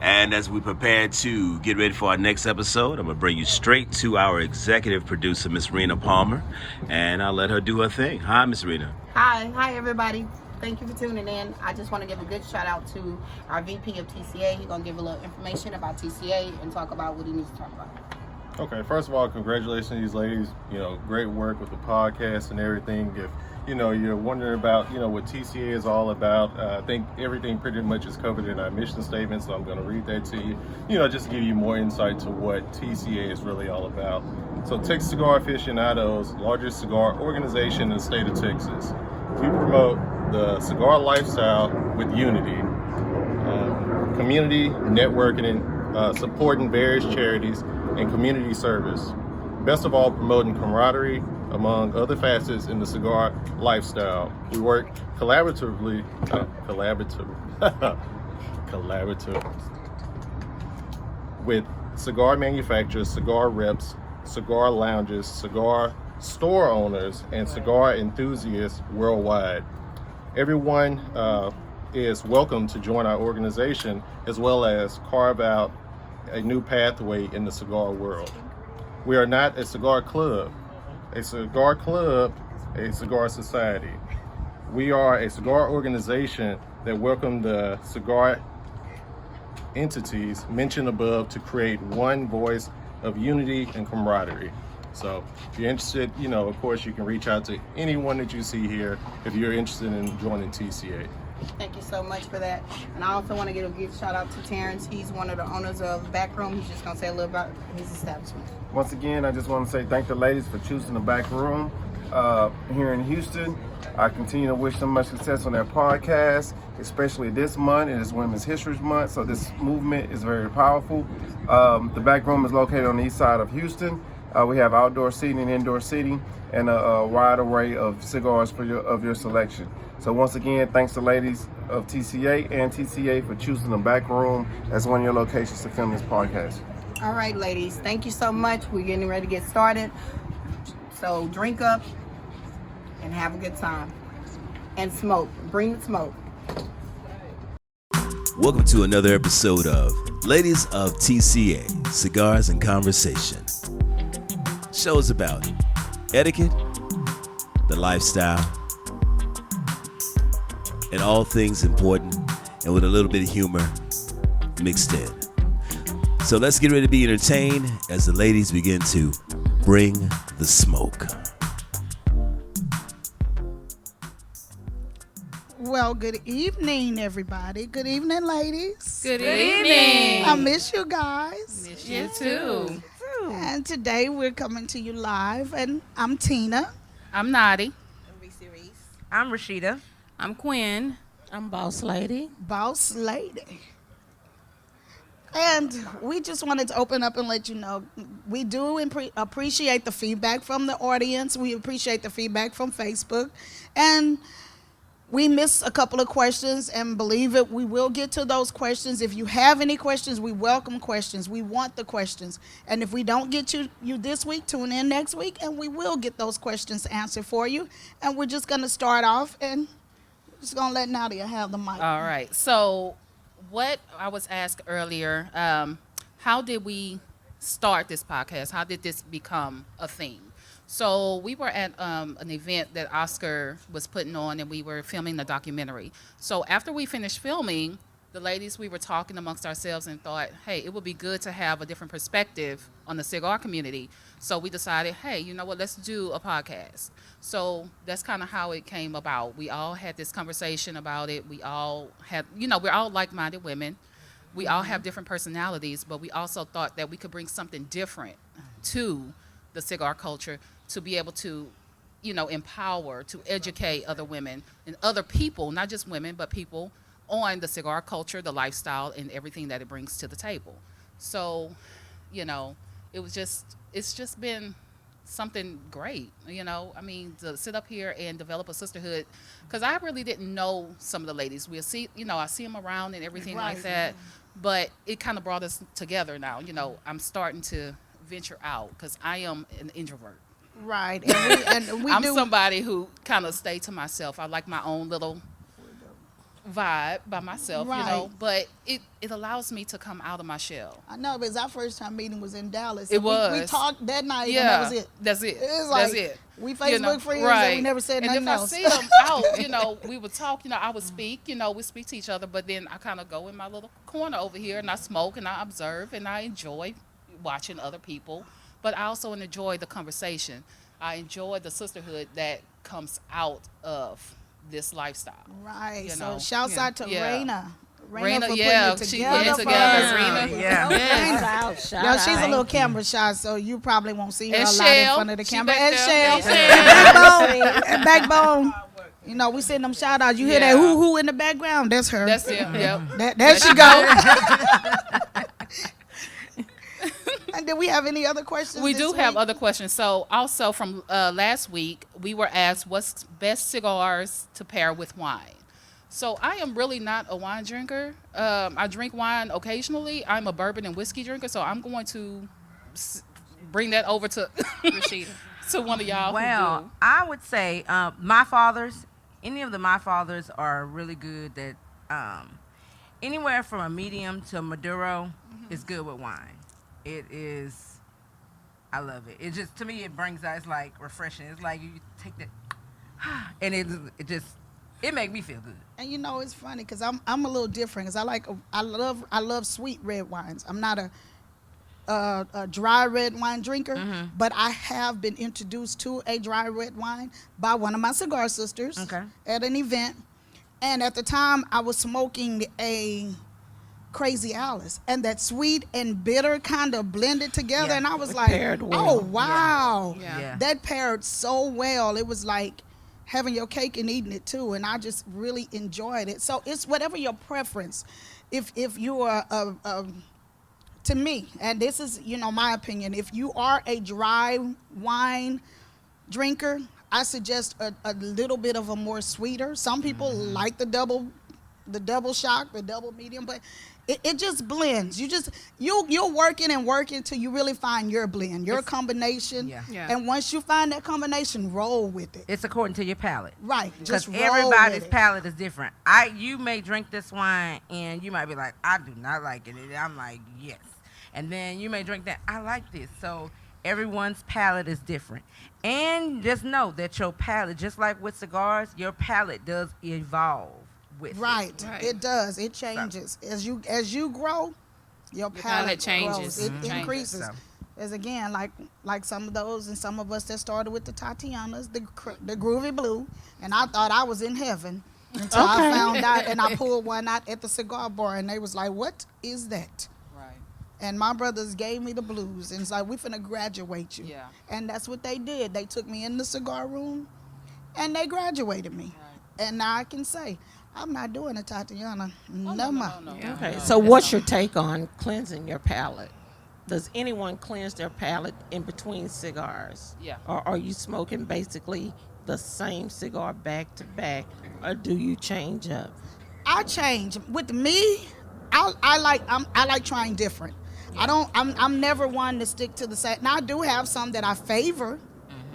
And as we prepare to get ready for our next episode, I'm going to bring you straight to our executive producer, Miss Rena Palmer, and I'll let her do her thing. Hi, Miss Rena. Hi, everybody. Thank you for tuning in. I just want to give a good shout out to our VP of TCA. He's going to give a little information about TCA and talk about what he needs to talk about. Okay, first of all, congratulations to these ladies. Great work with the podcast and everything. If, you're wondering about, what TCA is all about, I think everything pretty much is covered in our mission statement, so I'm going to read that to you, just to give you more insight to what TCA is really all about. So Texas Cigar Aficionados, largest cigar organization in the state of Texas. We promote the cigar lifestyle with unity, community networking, supporting various charities, and community service. Best of all, promoting camaraderie among other facets in the cigar lifestyle. We work collaboratively with cigar manufacturers, cigar reps, cigar lounges, cigar store owners, and cigar enthusiasts worldwide. Everyone is welcome to join our organization, as well as carve out a new pathway in the cigar world. We are not a cigar club, a cigar society. We are a cigar organization that welcome the cigar entities mentioned above to create one voice of unity and camaraderie. So if you're interested, of course, you can reach out to anyone that you see here if you're interested in joining TCA. Thank you so much for that. And I also want to give a big shout out to Terrence. He's one of the owners of Back Room. He's just going to say a little about his establishment. Once again, I just want to say thank the ladies for choosing the Back Room here in Houston. I continue to wish them much success on their podcast, especially this month. It is Women's History Month, so this movement is very powerful. The Back Room is located on the east side of Houston. We have outdoor seating and indoor seating and a wide array of cigars for your selection. So once again, thanks to ladies of TCA and TCA for choosing the Back Room as one of your locations to film this podcast. All right, ladies, thank you so much. We're getting ready to get started. So drink up and have a good time. And smoke. Bring the smoke. Welcome to another episode of Ladies of TCA, Cigars and Conversation. Shows about etiquette, the lifestyle, and all things important, and with a little bit of humor mixed in. So let's get ready to be entertained as the ladies begin to bring the smoke. Well, good evening, everybody. Good evening, ladies. Good evening. I miss you guys. Miss you too. And today we're coming to you live, and I'm Tina. I'm Nadi. I'm Rashida. I'm Quinn. I'm Boss Lady. Boss Lady. And we just wanted to open up and let you know we do appreciate the feedback from the audience. We appreciate the feedback from Facebook. And we missed a couple of questions, and believe it, we will get to those questions. If you have any questions, we welcome questions. We want the questions. And if we don't get you this week, tune in next week, and we will get those questions answered for you. And we're just going to start off, and just going to let Nadia have the mic. All right. So what I was asked earlier, how did we start this podcast? How did this become a thing? So we were at an event that Oscar was putting on, and we were filming the documentary. So after we finished filming, the ladies, we were talking amongst ourselves and thought, hey, it would be good to have a different perspective on the cigar community. So we decided, hey, you know what, let's do a podcast. So that's kind of how it came about. We all had this conversation about it. We all had, we're all like-minded women. We all have different personalities, but we also thought that we could bring something different to the cigar culture to be able to, empower, to educate other women and other people, not just women, but people on the cigar culture, the lifestyle, and everything that it brings to the table. So, it's just been something great, to sit up here and develop a sisterhood, because I really didn't know some of the ladies. We'll see, I see them around and everything like that, but it kind of brought us together now. I'm starting to venture out because I am an introvert. Right. I'm somebody who kind of stay to myself. I like my own little vibe by myself, you Right. know, but it allows me to come out of my shell. I know, because our first time meeting was in Dallas. It and we was. talked that night, Yeah, and that was it. That's it. It was That's like, it. we Facebook friends, right. and we never said nothing and else. if I see them out, you know, we would talk, you know, I would speak, you know, we speak to each other, but then I kind of go in my little corner over here and I smoke and I observe and I enjoy watching other people, but I also enjoy the conversation. I enjoy the sisterhood that comes out of this lifestyle. Right. You So know, shouts out to yeah. Raina. Raina, for yeah, putting it she together. put it for together. us. Raina. Yeah. Yes. Yo, she's a little camera shy, so you probably won't see her And a lot in Shell. front of the She camera. back And there. Shell. Yeah. And Backbone. You know, we send them shout outs. You hear that Yeah. hoo hoo in the background? That's her. That's it. Yep. There she go. And did we have any other questions? We this do have week? other questions. So also from last week, we were asked what's best cigars to pair with wine. So I am really not a wine drinker. I drink wine occasionally. I'm a bourbon and whiskey drinker, so I'm going to bring that over to Rashida, to one of y'all. Well, who do. I would say my fathers, any of the my fathers are really good. That anywhere from a medium to a Maduro is good with wine. It is, I love it. It just, to me, it brings out, it's like refreshing. It's like you take that, and it just, it make me feel good. And you know, it's funny because I'm a little different because I love sweet red wines. I'm not a dry red wine drinker, but I have been introduced to a dry red wine by one of my cigar sisters at an event. And at the time, I was smoking a Crazy Alice, and that sweet and bitter kind of blended together, Yeah. and I was It like, paired well. "Oh wow, Yeah. that paired so well." It was like having your cake and eating it too, and I just really enjoyed it. So it's whatever your preference. If you are to me, and this is, you know, my opinion, if you are a dry wine drinker, I suggest a little bit of a more sweeter. Some people like the double shock, the double medium, but it just blends. You're working and working till you really find your blend, your combination. Yeah. Yeah. And once you find that combination, roll with it. It's according to your palate. Right. Because Just roll everybody's with it. palate is different. You may drink this wine and you might be like, I do not like it. And I'm like, yes. And then you may drink that, I like this. So everyone's palate is different. And just know that your palate, just like with cigars, your palate does evolve with Right. Right. It does. It changes. As you grow, your palate changes. grows. It Changes. increases. So. As again, like some of those and some of us that started with the Tatianas, the Groovy Blue, and I thought I was in heaven until I found out, and I pulled one out at the cigar bar, and they was like, "What is that?" Right. And my brothers gave me the blues, and it's like, "We finna graduate you." Yeah. And that's what they did. They took me in the cigar room, and they graduated me. Right. And now I can say, I'm not doing a Tatiana. Oh, No, no. Okay, No, so that's what's not- your take on cleansing your palate? Does anyone cleanse their palate in between cigars? Yeah. Or are you smoking basically the same cigar back to back, or do you change up? I change. With me, I like trying different. I'm never one to stick to the same. Now I do have some that I favor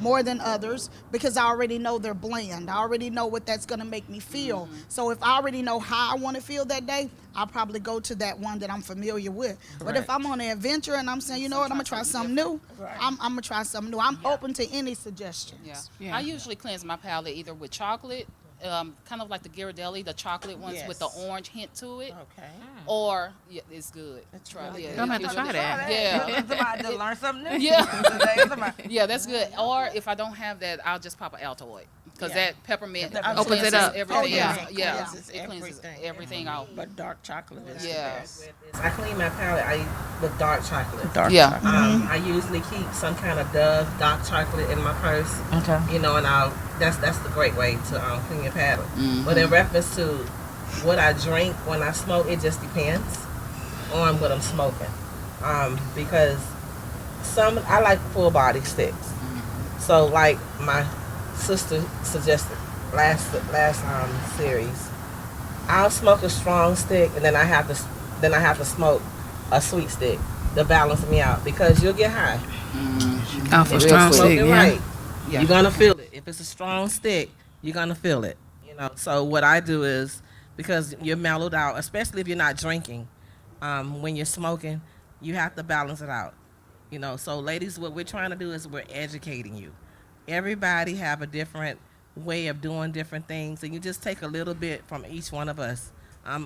more than others because I already know they're bland. I already know what that's going to make me feel. So if I already know how I want to feel that day, I'll probably go to that one that I'm familiar with. But if I'm on an adventure and I'm saying, you know what, I'm going to try something new, I'm going to try something new. I'm open to any suggestions. Yeah. I usually cleanse my palate either with chocolate, kind of like the Ghirardelli, the chocolate ones with the Yes. orange hint to it, Okay. or it's good. That's Try, really yeah, good. it- I'm it going to really- try that. Yeah. Somebody to learn something new. Yeah. Yeah, that's good. Or if I don't have that, I'll just pop an Altoid because Yeah. that peppermint Peppermint opens it cleanses up. everything. Everything. Oh, Yeah, yeah. Cleanses it cleanses everything. everything out. But dark chocolate is Yeah. the best. I clean my palate with dark chocolate. Dark Yeah. chocolate. I usually keep some kind of Dove dark chocolate in my purse. Okay. You know, and that's the great way to clean your palate. But in reference to what I drink when I smoke, it just depends on what I'm smoking. Because I like full body sticks. So like my sister suggested last series, I'll smoke a strong stick and then I have to smoke a sweet stick to balance me out because you'll get high. Off If you're smoking right, you're gonna feel it. If it's a strong stick, you're gonna feel it. You know. So what I do is because you're mellowed out, especially if you're not drinking. When you're smoking, you have to balance it out. You know, so ladies, what we're trying to do is we're educating you. Everybody have a different way of doing different things, and you just take a little bit from each one of us.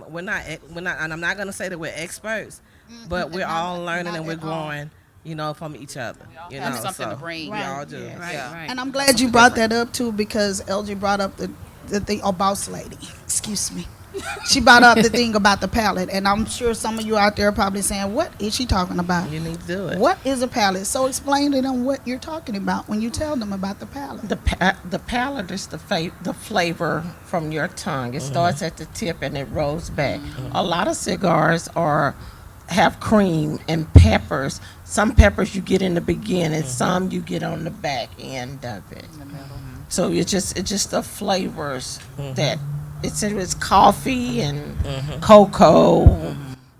We're not, and I'm not going to say that we're experts, but we're all learning and we're growing, you know, from each other. You have know, something to so bring. We all do. Yeah. And I'm glad you brought that up too, because LG brought up the thing, boss lady. Excuse me. She brought up the thing about the palate, and I'm sure some of you out there are probably saying, "What is she talking about?" You need to do it. What is a palate? So explain to them what you're talking about when you tell them about the palate. The palate is the flavor from your tongue. It starts at the tip and it rolls back. A lot of cigars have cream and peppers. Some peppers you get in the beginning, some you get on the back end of it. So it's just the flavors that it's coffee and cocoa.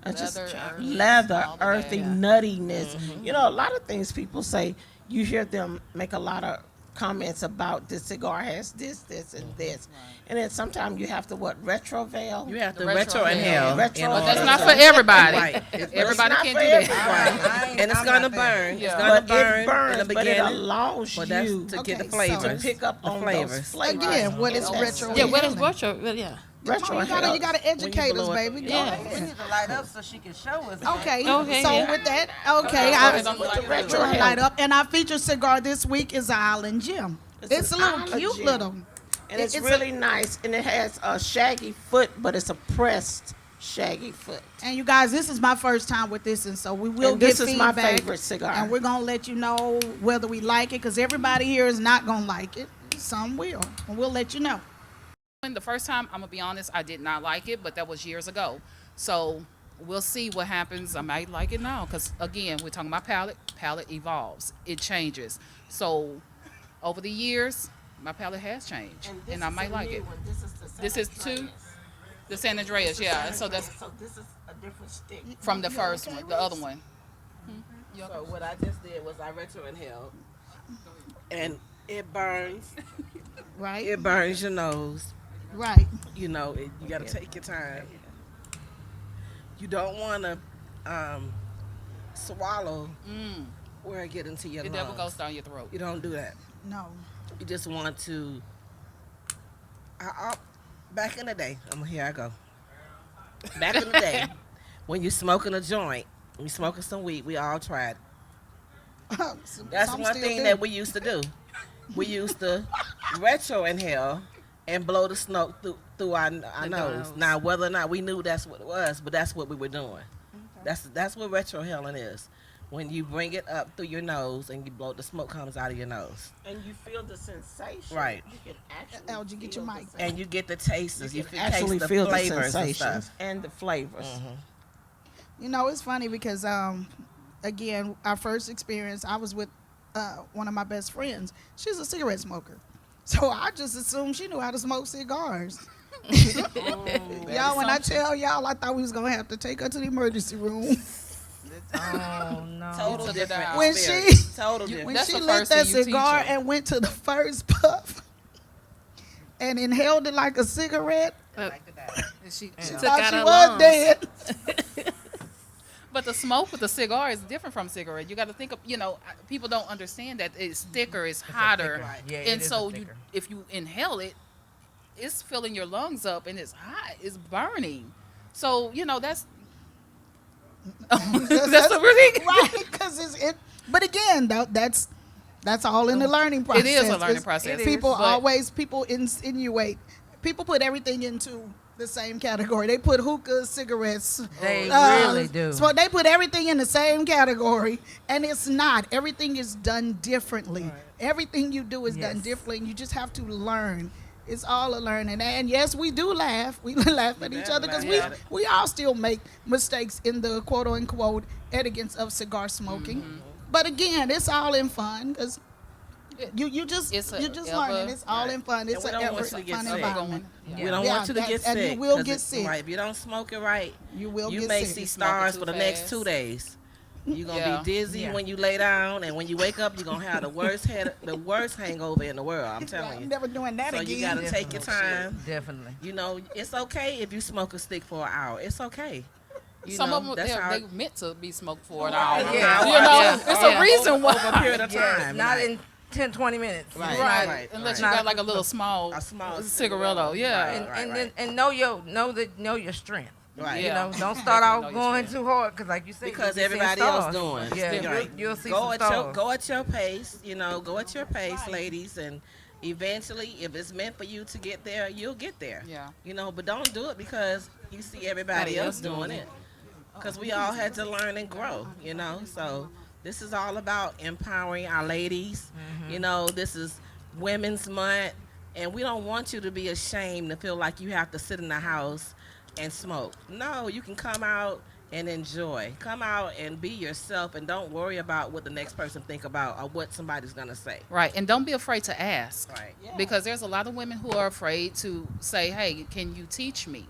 It's just leather, earthy, nuttiness. You know, a lot of things people say, you hear them make a lot of comments about this cigar has this, and this. And then sometimes you have to retroval. You have to retro inhale. But that's not for everybody. Right. Everybody can't do that. And it's gonna burn. Yeah. It's gonna But burn it burns, in the but it beginning. allows But that's you to get the Okay, flavors. to pick up the on flavors. those flavors. Again, what is retro? Yeah, what is retro? Well, yeah. Retro You gotta educate us, baby. Go Yeah. ahead. We need to light up so she can show us. Okay. Okay, So yeah. with that, we're gonna light up. And our featured cigar this week is Island Gem. It's a an little Island cute Gem. little. And it's really nice, and it has a shaggy foot, but it's a pressed shaggy foot. And you guys, this is my first time with this, and so we will And get this is my feedback, favorite cigar. and we're gonna let you know whether we like it, because everybody here is not gonna like it. Some will, and we'll let you know. The first time, I'm gonna be honest, I did not like it, but that was years ago. So we'll see what happens. I might like it now, because again, we're talking about palate. Palate evolves, it changes. So over the years, my palate has changed, and I might like it. This is the San Andreas, yeah. And so this is a different stick from the first one, the other one. So what I just did was I retro inhaled, and it burns. Right? It burns your nose. Right. You know, you got to take your time. You don't want to swallow where it get into your It lungs. never goes down your throat. You don't do that. No. You just want to. Back in the day, here I go. Back in the day, when you smoking a joint, you smoking some weed, we all tried. That's Some one still thing do. that we used to do. We used to retro inhale and blow the smoke through our nose. Now, whether or not we knew that's what it was, but that's what we were doing. That's what retro inhaling is. When you bring it up through your nose and you blow, the smoke comes out of your nose. and you feel the sensation. Right. You can actually LG, get your mic. And you get the tastes. You can actually taste feel the the flavors and sensations stuff. and the flavors. You know, it's funny because, again, our first experience, I was with one of my best friends. She's a cigarette smoker. So I just assumed she knew how to smoke cigars. Y'all, when I tell y'all, I thought we was going to have to take her to the emergency room. Oh no. Total different. When experience. Total different. When That's she the lit first that thing you teach cigar her. and went to the first puff and inhaled it like a cigarette, She Took thought out she her was lungs. dead. But the smoke with the cigar is different from cigarette. You got to think of, people don't understand that it's thicker, it's hotter, right. Yeah, it and is so thicker. if you inhale it, it's filling your lungs up and it's hot, it's burning. So that's that's a really Right, because but again, though, that's all in the learning process. It is a learning 'cause process. People insinuate, people put everything into the same category. They put hookahs, cigarettes. They really do. So they put everything in the same category, and it's not. Everything is done differently. Everything you do is done Yes. differently, and you just have to learn. It's all a learning. And yes, we do laugh. We laugh at each other because we all still make mistakes in the quote unquote etiquette of cigar smoking. But again, it's all in fun because you just learning. It's all in fun. It's we an don't want effort, you to get fun sick. environment. We don't want you to get and sick. you will 'cause get sick. Right. If you don't smoke it right, You will you get may sick. see You smoke it stars too for the next fast. 2 days. You're gonna Yeah. be dizzy when you lay down, and when you wake up, you're gonna have the worst hangover in the world. I'm telling I'm you. never doing that So again. you gotta take your time. Definitely. You know, it's okay if you smoke a stick for an hour. It's okay. You Some know, of them, that's how they meant to be smoked for an hour. Yeah. You know, Yeah. it's a reason why. over a period of Yes, time. not right. in 10, 20 minutes. Right. Right. Unless you right. got like a little small, A small cigaretto. Yeah. Right. And know your strength. Right. You Yeah. know, don't start out Know your going strength. too hard because, like you said, Because you'll be seeing everybody else stars. doing. Yeah, Right. you'll see Go some at your stars. go at your pace. You know, go at your pace, ladies, and eventually, if it's meant for you to get there, you'll get there. Yeah. You know, but don't do it because you see everybody else doing it. Because we all had to learn and grow. You know, so this is all about empowering our ladies. You know, this is Women's Month, and we don't want you to be ashamed to feel like you have to sit in the house and smoke. No, you can come out and enjoy. Come out and be yourself, and don't worry about what the next person think about or what somebody's gonna say. Right. And don't be afraid to ask. Right. Because there's a lot of women who are afraid to say, hey, can you teach me?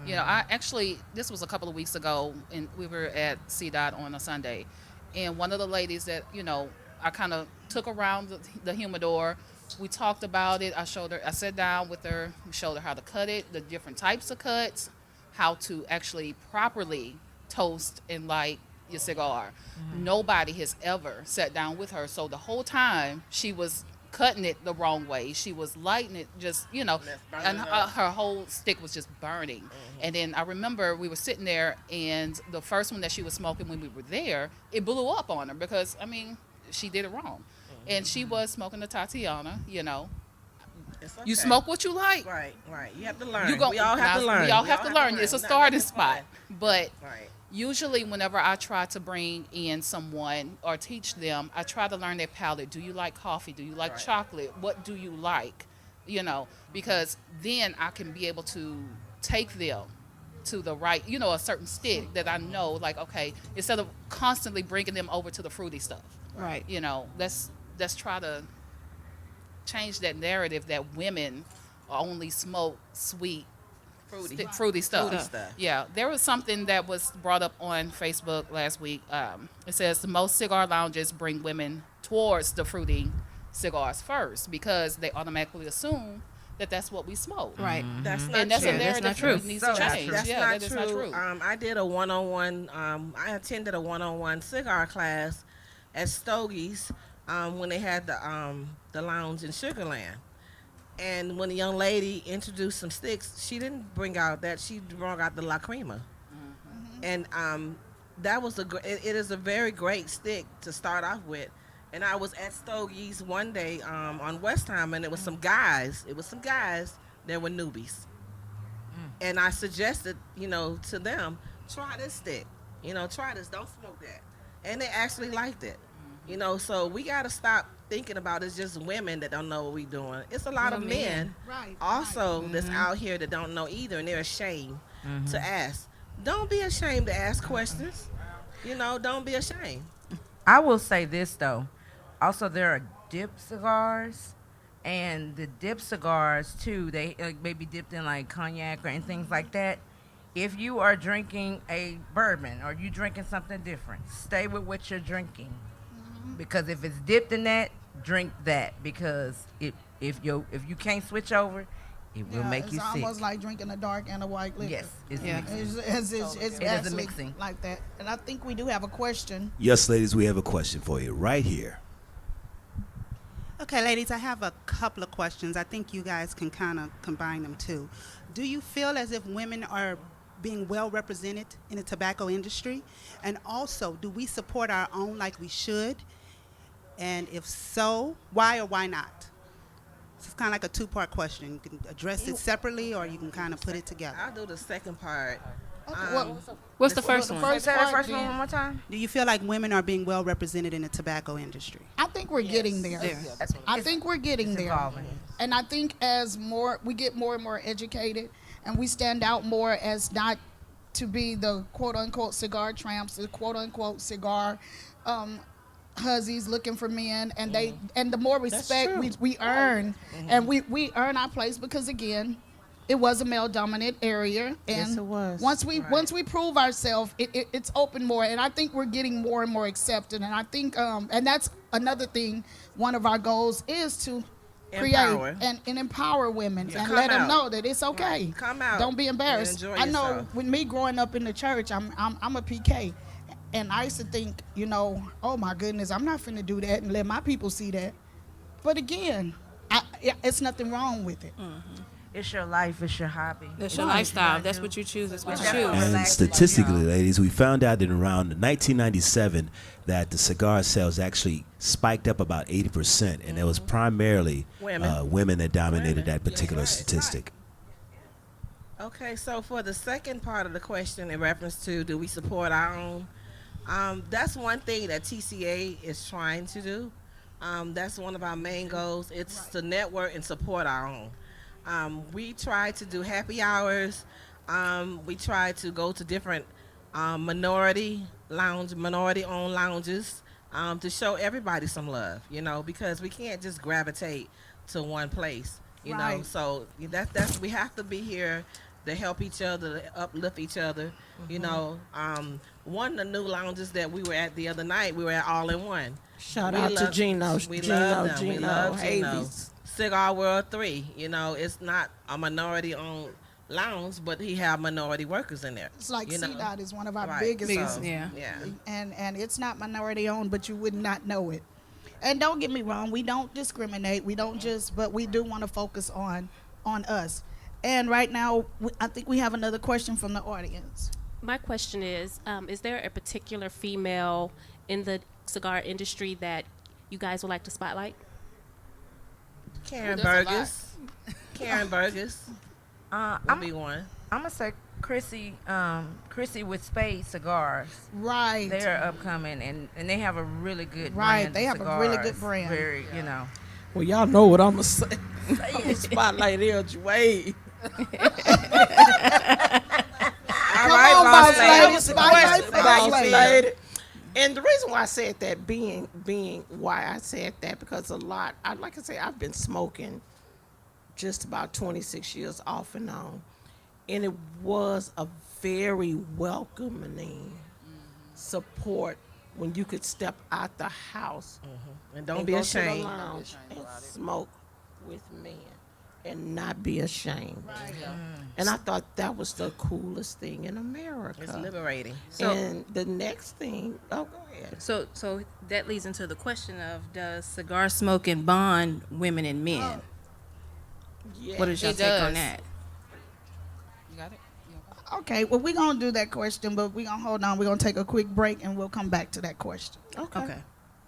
You know, I actually, this was a couple of weeks ago, and we were at CDOT on a Sunday, and one of the ladies that, you know, I kind of took around the humidor. We talked about it. I sat down with her, we showed her how to cut it, the different types of cuts, how to actually properly toast and light your cigar. Nobody has ever sat down with her. So the whole time she was cutting it the wrong way. She was lighting it just, you know, and her whole stick was just burning. And then I remember we were sitting there, and the first one that she was smoking when we were there, it blew up on her because, I mean, she did it wrong. And she was smoking the Tatiana, you know. It's You okay. smoke what you like. Right. You have to learn. You go, we all have to learn. We all have to learn. It's a starting That's spot. fine. But Right. usually whenever I try to bring in someone or teach them, I try to learn their palate. Do you like coffee? Do you like Right. chocolate? What do you like? You know, because then I can be able to take them to the right, you know, a certain stick that I know, like, okay, instead of constantly bringing them over to the fruity stuff. Right. You know, let's try to change that narrative that women only smoke sweet fruity stuff. Fruity stuff. Yeah, there was something that was brought up on Facebook last week. It says the most cigar lounges bring women towards the fruity cigars first because they automatically assume that that's what we smoke. Right. That's not And that's true. a narrative not true. that needs So to that's change. That's Yeah, not that is true. not true. I did a one-on-one. I attended a one-on-one cigar class at Stogie's when they had the lounge in Sugarland. And when the young lady introduced some sticks, she didn't bring out that. She brought out the La Crema. And that was it is a very great stick to start off with. And I was at Stogie's one day on Westheimer, and it was some guys. That were newbies. And I suggested, you know, to them, try this stick. You know, try this. Don't smoke that. And they actually liked it. You know, so we got to stop thinking about it's just women that don't know what we're doing. It's a lot of men Right. also that's out here that don't know either, and they're ashamed to ask. Don't be ashamed to ask questions. You know, don't be ashamed. I will say this though. Also, there are dip cigars, and the dip cigars too. They maybe dipped in like cognac and things like that. If you are drinking a bourbon or you drinking something different, stay with what you're drinking. Because if it's dipped in that, drink that. Because if you can't switch over, it will make you it's sick. almost like drinking a dark and a white liquor. Yes, it's Yeah. mixing. It's It is a actually mixing. like that. And I think we do have a question. Yes, ladies, we have a question for you right here. Okay, ladies, I have a couple of questions. I think you guys can kind of combine them too. Do you feel as if women are being well represented in the tobacco industry? And also, do we support our own like we should? And if so, why or why not? So it's kind of like a two-part question. You can address it separately or you can kind of put it together. I'll do the second part. What's the first one? Say that first one more time. Do you feel like women are being well represented in the tobacco industry? I think we're getting there. I think we're getting there. evolving. And I think as we get more and more educated and we stand out more as not to be the quote unquote cigar tramps, the quote unquote cigar hussies looking for men, and and the more respect we earn, and we earn our place, because again, it was a male dominant area, and Yes, it was. once we prove ourselves, it's open more, and I think we're getting more and more accepted, and I think and that's another thing. One of our goals is to Empower. create and empower women and come let them out. know that it's okay. Right. Come out Don't be and embarrassed. enjoy I know yourself. with me growing up in the church, I'm a PK, and I used to think, oh my goodness, I'm not finna do that and let my people see that. But again, it's nothing wrong with it. It's your life. It's your hobby. That's your lifestyle. That's what you choose. That's what you choose. And statistically, ladies, we found out that around 1997 that the cigar sales actually spiked up about 80%, and it was primarily women that dominated that particular statistic. Okay, so for the second part of the question in reference to do we support our own, that's one thing that TCA is trying to do. That's one of our main goals. It's to network and support our own. We try to do happy hours. We try to go to different minority-owned lounges to show everybody some love, because we can't just gravitate to one place, you know. Right. So that's we have to be here to help each other, to uplift each other, you know. One of the new lounges that we were at the other night, we were at All in One. Shout out to Gino. We love them. We Gino, love Gino. Havies. Cigar World 3, it's not a minority-owned lounge, but he have minority workers in there. It's like CDOT is one of our Right. biggest, So, yeah. and it's not minority owned, but you would not know it. And don't get me wrong, we don't discriminate. We don't but we do want to focus on us. And right now, I think we have another question from the audience. My question is there a particular female in the cigar industry that you guys would like to spotlight? Karen Burgess. Karen Burgess will be one. I'm gonna say Chrissy with Spade Cigars. Right. They're upcoming and they have a really good Right, brand they of have a really good cigars. brand. Very, Well, y'all know what I'm going to say. I'm going to spotlight LG Wade. All right, on, boss boss lady. lady. Spotlight, boss lady. And the reason why I said that being why I said that, because like I say, I've been smoking just about 26 years off and on. And it was a very welcoming support when you could step out the house And don't be go to the ashamed. lounge and smoke with men and not be ashamed. And I thought that was the coolest thing in America. It's liberating. And the next thing, go ahead. So that leads into the question of, does cigar smoking bond women and men? Yeah. What is your It take on does. that? You got it? Okay, well, we're going to do that question, but we're going to hold on. We're going to take a quick break, and we'll come back to that question. Okay.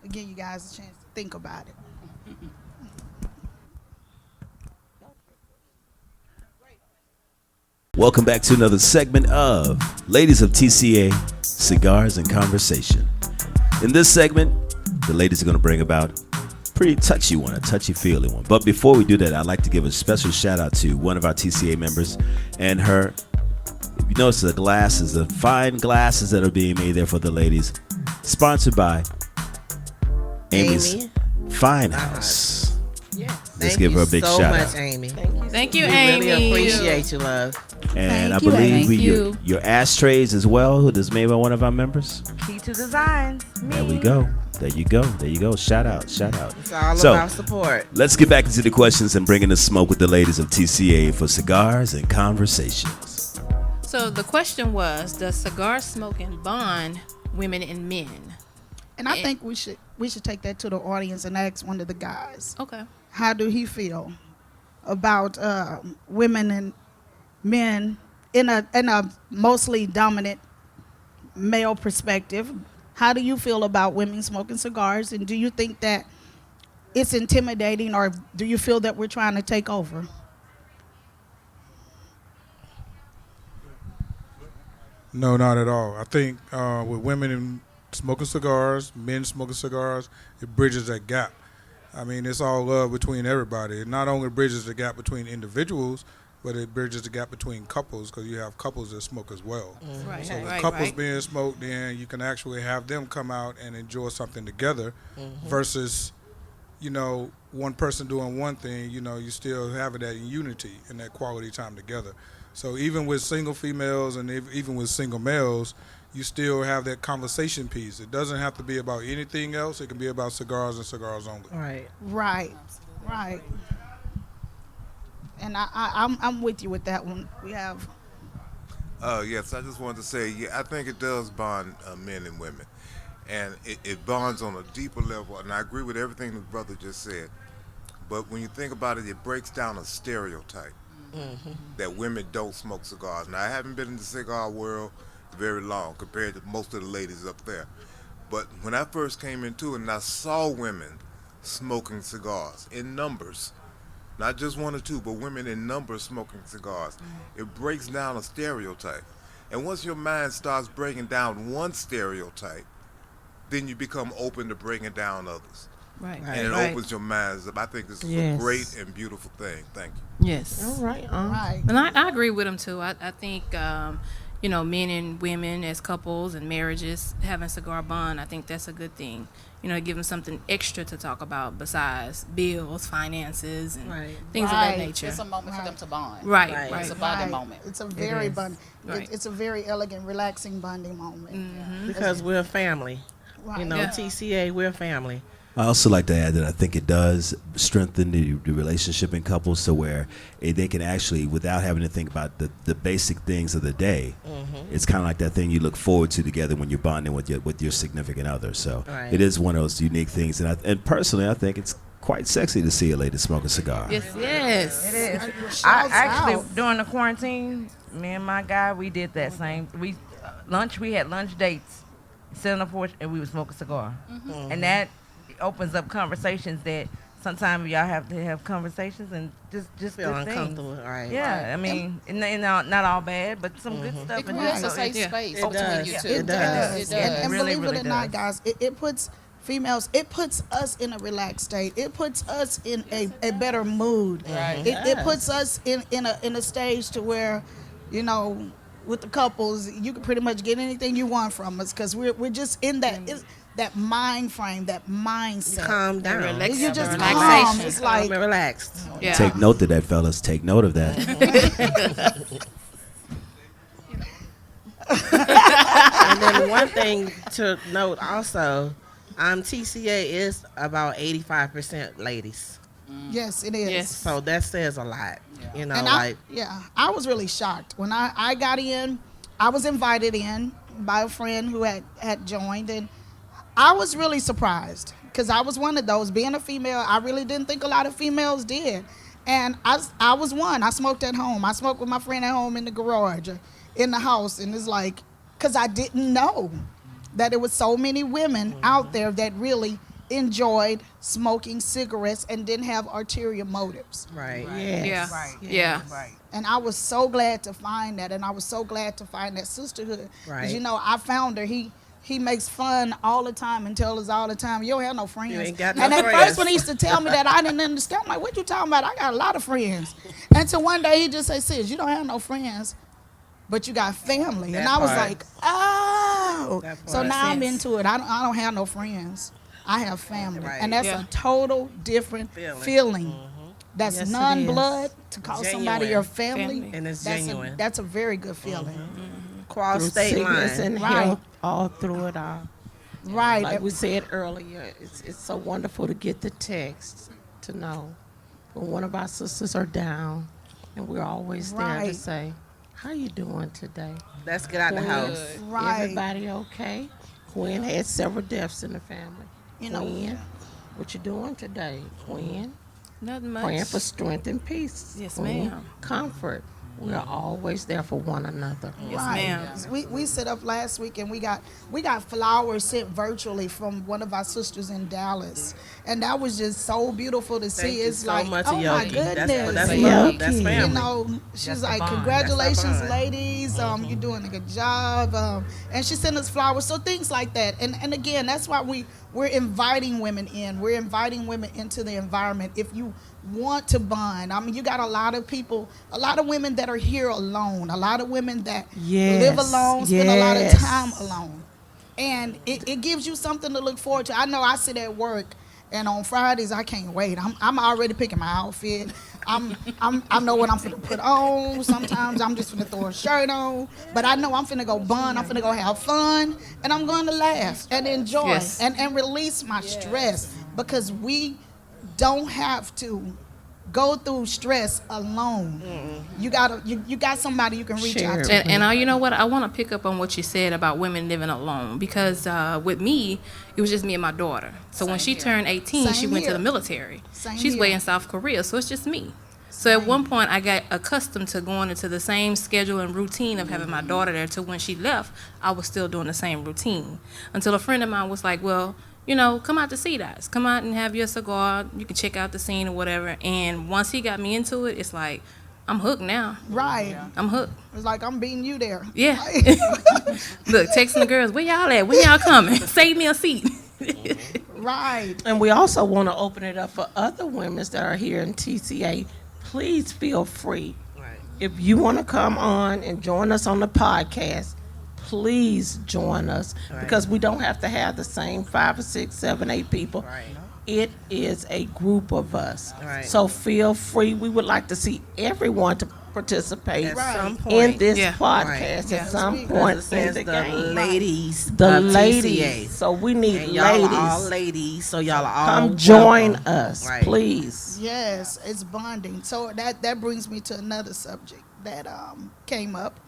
To give you guys a chance to think about it. Welcome back to another segment of Ladies of TCA, Cigars and Conversation. In this segment, the ladies are going to bring about a pretty touchy-feely one. But before we do that, I'd like to give a special shout-out to one of our TCA members and her. If you notice the glasses, the fine glasses that are being made there for the ladies, sponsored Amy's Amy. Fine House. Let's Thank give you her a big so shout much, out. Amy. Thank you, We Amy. really appreciate you, love. And I Thank you, believe Amy. your ashtrays as well, is made by one of our members. Key to Designs. There we go. There you go. Shout out. It's all So, about support. let's get back into the questions and bringing the smoke with the ladies of TCA for Cigars and Conversations. So the question was, does cigar smoking bond women and men? And I think we should take that to the audience and ask one of the guys. Okay. How do he feel about women and men in a mostly dominant male perspective? How do you feel about women smoking cigars? And do you think that it's intimidating, or do you feel that we're trying to take over? No, not at all. I think with women and smoking cigars, men smoking cigars, it bridges that gap. I mean, it's all love between everybody. It not only bridges the gap between individuals, but it bridges the gap between couples, because you have couples that smoke as well. Right. So Right. couples Right. being smoked, then you can actually have them come out and enjoy something together versus you know, one person doing one thing, you know, you still having that unity and that quality time together. So even with single females and even with single males, you still have that conversation piece. It doesn't have to be about anything else. It can be about cigars and cigars only. Right. Right. Right. And I'm with you with that one. We have. Yes, I just wanted to say, yeah, I think it does bond men and women. And it bonds on a deeper level. And I agree with everything the brother just said. But when you think about it, it breaks down a stereotype that women don't smoke cigars. Now, I haven't been in the cigar world very long compared to most of the ladies up there. But when I first came into it and I saw women smoking cigars in numbers, not just one or two, but women in numbers smoking cigars, it breaks down a stereotype. And once your mind starts breaking down one stereotype, then you become open to breaking down others. Right. And it opens your minds up. I think this is a great and beautiful thing. Thank you. Yes. All right. Right. And I agree with him too. I think you know, men and women as couples and marriages having cigar bond, I think that's a good thing. You know, give them something extra to talk about besides bills, finances, and things of that nature. It's a moment for them to bond. Right. It's a bonding moment. It's a very bond. Right. It's a very elegant, relaxing bonding moment. Because we're a family. Right. You know, Yeah. TCA, we're a family. I also like to add that I think it does strengthen the relationship in couples to where they can actually, without having to think about the basic things of the day, it's kind of like that thing you look forward to together when you're bonding with your significant other. So it is one of those unique things. And personally, I think it's quite sexy to see a lady smoke a cigar. Yes. It is. I actually, during the quarantine, me and my guy, we did that same. We had lunch dates, sit on the porch, and we would smoke a cigar. And that opens up conversations that sometimes y'all have to have conversations and just Feel good uncomfortable, things. right. Yeah, I mean, not all bad, but some good stuff. It creates a safe space between you two. It does. It does. And Really, believe it really or not, does. guys, it puts females, it puts us in a relaxed state. It puts us in a better mood. Right. It puts us in a stage to where, you know, with the couples, you can pretty much get anything you want from us because we're just in that mind frame, that mindset. Calm down. You just Relaxation. calm. It's like Calm and relaxed. Yeah. Take note of that, fellas. Take note of that. And then one thing to note also, TCA is about 85% ladies. yes, it is. Yes. So that says a lot. You know, And I was really shocked when I got in. I was invited in by a friend who had joined, and I was really surprised because I was one of those. Being a female, I really didn't think a lot of females did, and I was one. I smoked at home. I smoked with my friend at home in the garage, or in the house, and it's like because I didn't know that there was so many women out there that really enjoyed smoking cigarettes and didn't have ulterior motives. right. Yes. Yeah. Right. Yeah. Right. And I was so glad to find that, and I was so glad to find that sisterhood. Right. You know, I found her. He makes fun all the time and tells us all the time, you don't have no friends. You ain't got no and at friends. first when he used to tell me that, I didn't understand. I'm like, what you talking about? I got a lot of friends. And so one day he just said, sis, you don't have no friends, but you got family. That and I was part. like, oh. That So part. now I'm Sense. into it. I don't have no friends. I have family. Right. And that's Yeah. a total different feeling. That's Yes, it non-blood to call somebody Genuine. your family. Family. And it's That's genuine. that's a very good feeling. Cross Through state sickness line. and Right. health all through it all. Right. Like we said earlier, it's so wonderful to get the text to know when one of our sisters are down, and we're always there to Right. say, "How you doing today? Let's get out the house. Right. Everybody okay?" Quinn had several deaths in the family. You know, Quinn, what you doing today, Quinn? Nothing much. Praying for strength and peace. Yes, Quinn. ma'am. Comfort. We're always there for one another. Yes, right. ma'am. We set up last week and we got flowers sent virtually from one of our sisters in Dallas, and that was just so beautiful to see. Thank you It's so like, much, oh my Yogi. goodness, That's Yeah. love. That's You family. you know, she's That's the like, bond. congratulations, That's the bond. ladies. You're doing a good job. And she sent us flowers, so things like that. And again, that's why we're inviting women in. We're inviting women into the environment. If you want to bond, I mean, you got a lot of people, a lot of women that are here alone, a lot of women that live alone, spend a lot of Yes. time alone. And it gives you something to look forward to. I know I sit at work And on Fridays, I can't wait. I'm already picking my outfit. I know what I'm finna put on. Sometimes I'm just finna throw a shirt on, but I know I'm finna go bun. I'm finna go have fun, and I'm going to laugh and enjoy Yes. and release my stress, because we don't have to go through stress alone. You got somebody you can reach out to. And you know what? I want to pick up on what you said about women living alone, because with me, it was just me and my daughter. So when she turned 18, she Same went to here. the military. Same She's here. way in South Korea, so it's just me. So at one point, I got accustomed to going into the same schedule and routine of having my daughter there. Till when she left, I was still doing the same routine. Until a friend of mine was like, well, you know, come out to CDOTS. Come out and have your cigar. You can check out the scene or whatever. And once he got me into it, it's like, I'm hooked now. Right. I'm hooked. It's like I'm beating you there. Yeah. Look, texting the girls, where y'all at? When y'all coming? Save me a seat. Right. And we also want to open it up for other women that are here in TCA. Please feel free. Right. If you want to come on and join us on the podcast, please join us, because we don't have to have the same 5 or 6, 7, 8 people. Right. It is a group of us. Right. So feel free. We would like to see everyone to participate At some point. in this Yeah. podcast Right. at some Because point it says in the the game. ladies The of ladies. TCA. So we need And y'all ladies. are all ladies, so y'all are all Come join welcome. us, Right. please. Yes, it's bonding. So that brings me to another subject that came up.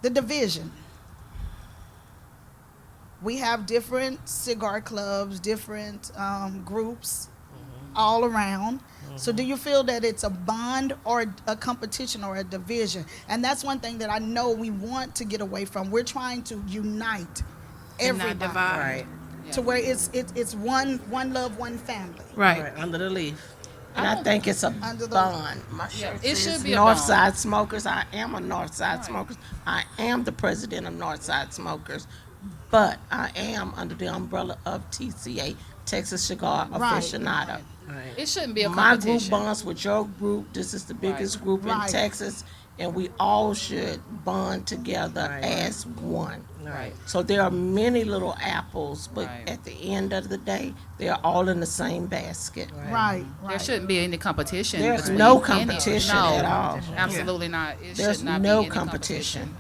The division. We have different cigar clubs, different groups all around. So do you feel that it's a bond or a competition or a division? And that's one thing that I know we want to get away from. We're trying to unite And not everybody divide. Right. to where it's one love, one family. Right. Right. Under the leaf. And I think it's a Under the- bond. My Yeah, shirt it says should be a bond. Northside Smokers. I am a Northside Smokers. I am the president of Northside Smokers, but I am under the umbrella of TCA, Texas Cigar Right. Aficionado. Right. It shouldn't be a My group competition. bonds with your group. This is the biggest group in Right. Texas, and we all should bond together Right. as one. Right. So there are many little apples, but Right. at the end of the day, they're all in the same basket. Right. There shouldn't be any competition. There's between no any- competition no, at all. Absolutely not. It There's should not no be any competition.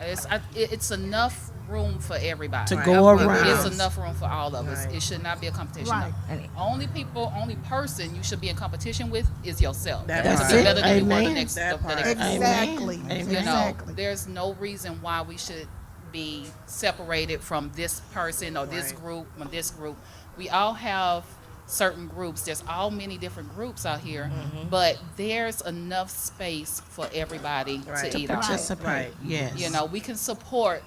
It's enough room for everybody. To go around. It's enough room for all of us. Right. It should not be a competition. Right. Only person you should be in competition with is yourself. That's To be it. better than you were the Amen. next. That the part. next Exactly. Amen. You know, Exactly. there's no reason why we should be separated from this person or this Right. group or this group. We all have certain groups. There's all many different groups out here, but there's enough space for everybody Right. to eat out. Participate. Right. Yes. You know, we can support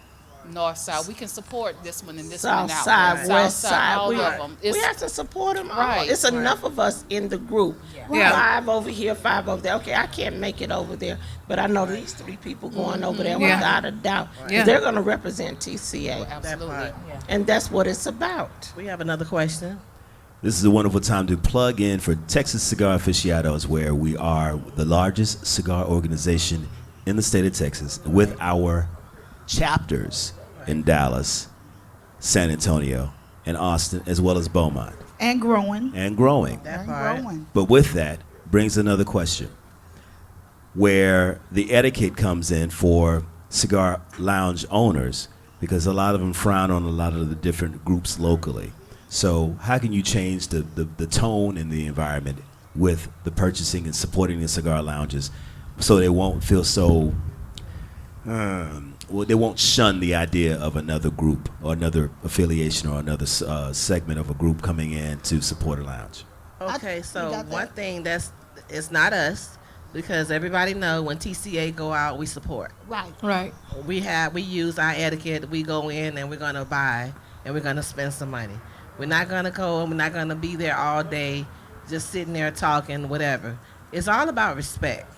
North Side. We can support this one and this one South and out. side, South west side, side. all We, of them. we have to support them all. Right. It's enough of us in the group. Yeah. 5 over here, 5 over there. Okay, I can't make it over there, but I know these 3 people going over there Yeah. without a doubt. Yeah. They're going to represent TCA, Absolutely. part. and that's what it's about. We have another question. This is a wonderful time to plug in for Texas Cigar Aficionados, where we are the largest cigar organization in the state of Texas with our chapters in Dallas, San Antonio, and Austin, as well as Beaumont, And growing. and growing. That And part. growing. But with that brings another question, where the etiquette comes in for cigar lounge owners, because a lot of them frown on a lot of the different groups locally. So how can you change the tone in the environment with the purchasing and supporting the cigar lounges so they won't feel so, well, they won't shun the idea of another group or another affiliation or another segment of a group coming in to support a lounge? Okay, you so got that? one thing it's not us, because everybody know when TCA go out, we support. Right. Right. We use our etiquette. We go in and we're gonna buy and we're gonna spend some money. We're not gonna go and we're not gonna be there all day, just sitting there talking, whatever. It's all about respect.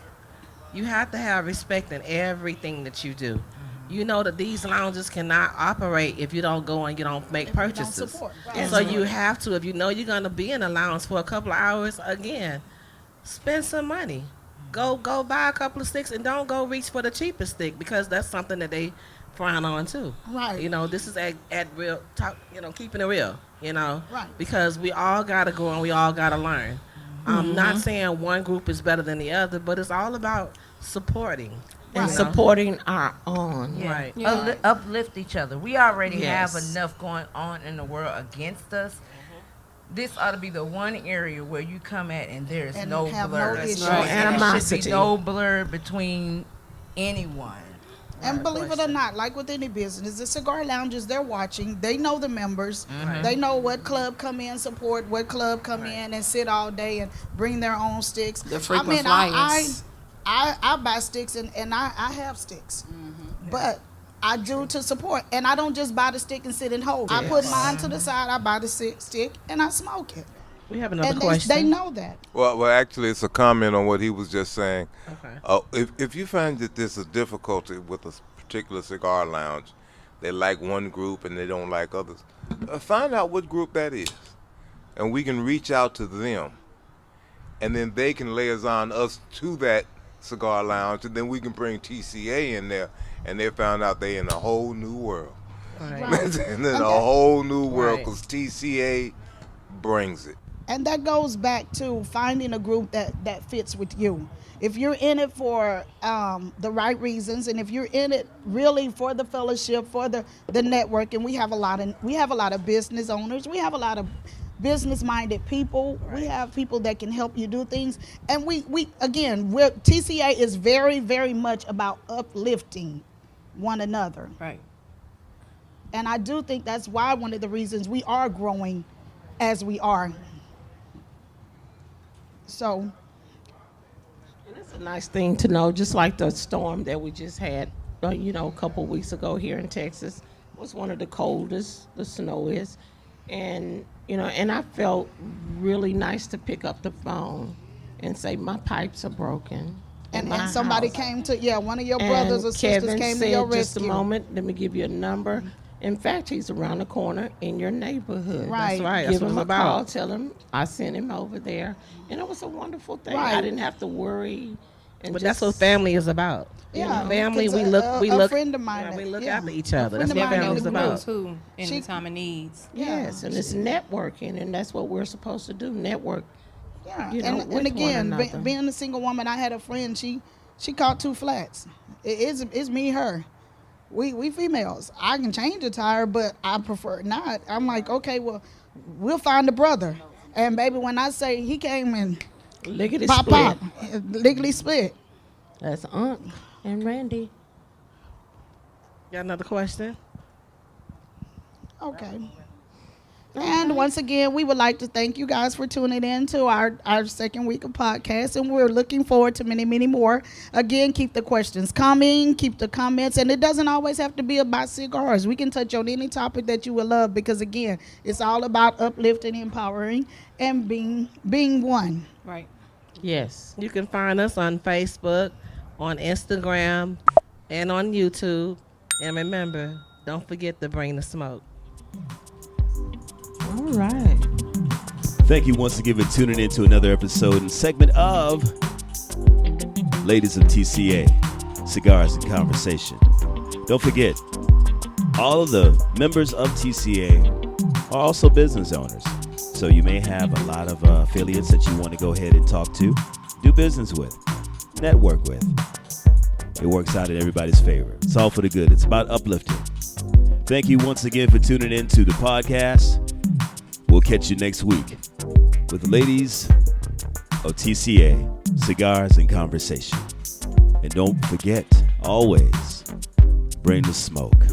You have to have respect in everything that you do. You know that these lounges cannot operate if you don't go and you don't make If you don't purchases. support, right. And so you have to, if you know you're gonna be in a lounge for a couple of hours, again, spend some money. Go buy a couple of sticks and don't go reach for the cheapest stick, because that's something that they frown on too. Right. You know, this is at real talk. You know, keeping it real. You know, Right. because we all gotta grow and we all gotta learn. I'm not saying one group is better than the other, but it's all about supporting. And you know? supporting our own. Yeah. Right. Yeah. Uplift each other. We already Yes. have enough going on in the world against us. This ought to be the one area where you come at and there is And no have no blur. issues. Right. There should Animosity. be no blur between anyone. And believe it or not, like with any business, the cigar lounges, they're watching. They know the members. They know what club come in, support, what club come in and sit all day and bring their own sticks. The frequent flyers. I buy sticks and I have sticks. But I do to support. And I don't just buy the stick and sit and hold it. I put mine to the side, I buy the stick, and I smoke it. We have another And question. they know that. Well, actually, it's a comment on what he was just saying. Okay. If you find that there's a difficulty with a particular cigar lounge, they like one group and they don't like others, find out what group that is, and we can reach out to them, and then they can liaison us to that cigar lounge, and then we can bring TCA in there, and they found out they in a whole new world. Right. And in a whole new world, Right. because TCA brings it. And that goes back to finding a group that fits with you. If you're in it for the right reasons, and if you're in it really for the fellowship, for the network, and we have a lot of business owners, we have a lot of business-minded people. We have people that can help you do things, and TCA is very, very much about uplifting one another. Right. And I do think that's why one of the reasons we are growing as we are. So. And it's a nice thing to know, just like the storm that we just had, a couple weeks ago here in Texas was one of the coldest the snow is. And, and I felt really nice to pick up the phone and say, my pipes are broken. And somebody came to, one of your brothers or sisters Kevin came to said, your just a rescue. moment, let me give you a number. In fact, he's around the corner in your neighborhood. Right. That's right. That's Give what him it's a call, about. tell him I sent him over there. And it was a wonderful thing. Right. I didn't have to worry. And But that's what family is about. Yeah, Family. because We a look. friend of mine. Yeah, we look yeah. after each other. A That's friend what of mine family is in the about. too in She- the time of needs. Yes, and it's networking, and that's what we're supposed to do, network. Yeah, with and one again, another. being a single woman, I had a friend. She caught 2 flats. It's me, her. We females. I can change a tire, but I prefer not. I'm like, okay, well, we'll find a brother. And baby, when I say he came and Lickety pop, split. lickety split. That's Unc and Randy. Got another question? Okay. And once again, we would like to thank you guys for tuning in to our second week of podcast, and we're looking forward to many, many more. Again, keep the questions coming, keep the comments, and it doesn't always have to be about cigars. We can touch on any topic that you would love, because again, it's all about uplifting, empowering, and being one. Right. Yes. You can find us on Facebook, on Instagram, and on YouTube. And remember, don't forget to bring the smoke. All right. Thank you once again for tuning in to another episode and segment of Ladies of TCA, Cigars and Conversation. Don't forget, all of the members of TCA are also business owners. So you may have a lot of affiliates that you want to go ahead and talk to, do business with, network with. It works out in everybody's favor. It's all for the good. It's about uplifting. Thank you once again for tuning in to the podcast. We'll catch you next week with Ladies of TCA, Cigars and Conversation. And don't forget, always bring the smoke.